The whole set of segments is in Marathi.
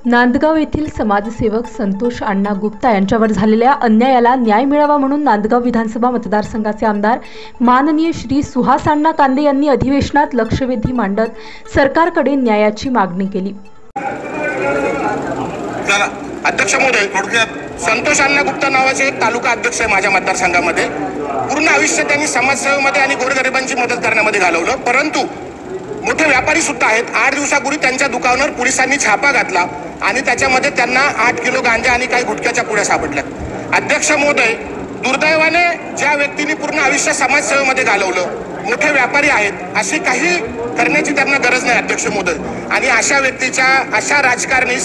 नांदगाव येथील समाजसेवक संतोष अण्णा गुप्ता यांच्यावर झालेल्या अन्यायाला न्याय मिळावा म्हणून नांदगाव विधानसभा मतदारसंघाचे आमदार माननीय श्री सुहास अण्णा कांदे यांनी अधिवेशनात लक्षवेधी मांडत सरकारकडे न्यायाची मागणी केली। अध्यक्ष महोदय, थोडक्यात संतोष अण्णा गुप्ता नावाचे एक तालुका अध्यक्ष आहे माझ्या मतदारसंघामध्ये। पूर्ण आयुष्य त्यांनी समाजसेवेमध्ये आणि गोरगरिबांची मदत करण्यामध्ये घालवलं, परंतु मोठे व्यापारी सुद्धा आहेत। 8 दिवसापूर्वी त्यांच्या दुकानावर पोलिसांनी छापा घातला आणि त्याच्यामध्ये त्यांना 8 किलो गांजा आणि काही गुटख्याच्या पुड्या सापडल्यात। अध्यक्ष महोदय, दुर्दैवाने ज्या व्यक्तींनी पूर्ण आयुष्य समाजसेवेमध्ये घालवलं, मोठे व्यापारी आहेत, अशी काही करण्याची त्यांना गरज नाही अध्यक्ष महोदय। आणि अशा व्यक्तीच्या, अशा राजकारणी,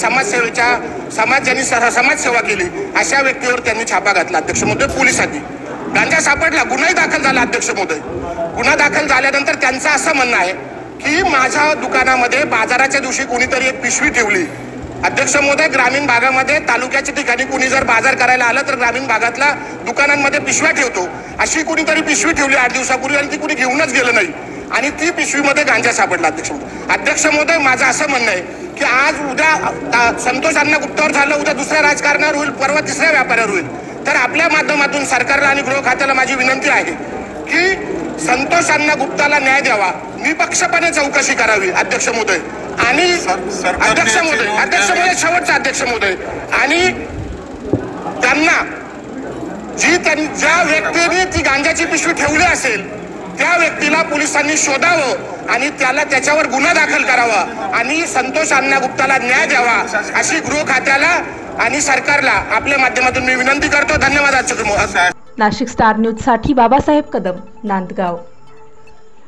ज्यांनी समाजसेवा केली अशा व्यक्तीवर त्यांनी छापा घातला अध्यक्ष महोदय। पोलिसांनी गांजा सापडला, गुन्हाही दाखल झाला अध्यक्ष महोदय। गुन्हा दाखल झाल्यानंतर त्यांचं असं म्हणणं आहे की माझ्या दुकानामध्ये बाजाराच्या दिवशी कोणीतरी एक पिशवी ठेवली। अध्यक्ष महोदय, ग्रामीण भागामध्ये तालुक्याच्या ठिकाणी कुणी जर बाजार करायला आलं तर ग्रामीण भागातल्या दुकानांमध्ये पिशव्या ठेवतो। अशी कुणीतरी पिशवी ठेवली 8 दिवसापूर्वी आणि ती कुणी घेऊनच गेलं नाही आणि ती पिशवीमध्ये गांजा सापडला अध्यक्ष महोदय। अध्यक्ष महोदय, माझं असं म्हणणं आहे की आज उद्या संतोष अण्णा गुप्तावर झालं, उद्या दुसऱ्या राजकारणावर होईल, परवा तिसऱ्या व्यापाऱ्यावर होईल। तर आपल्या माध्यमातून सरकारला आणि गृह खात्याला माझी विनंती आहे की संतोष अण्णा गुप्ताला न्याय द्यावा, निपक्षपणे चौकशी करावी अध्यक्ष महोदय। आणि अध्यक्ष महोदय शेवटचा अध्यक्ष महोदय, आणि त्यांना ज्या व्यक्तीने ती गांजाची पिशवी ठेवली असेल त्या व्यक्तीला पोलिसांनी शोधावं आणि त्याच्यावर गुन्हा दाखल करावा आणि संतोष अण्णा गुप्ताला न्याय द्यावा, अशी गृह खात्याला आणि सरकारला आपल्या माध्यमातून मी विनंती करतो। धन्यवाद अध्यक्ष महोदय। नाशिक स्टार न्यूज साठी बाबासाहेब कदम, नांदगाव।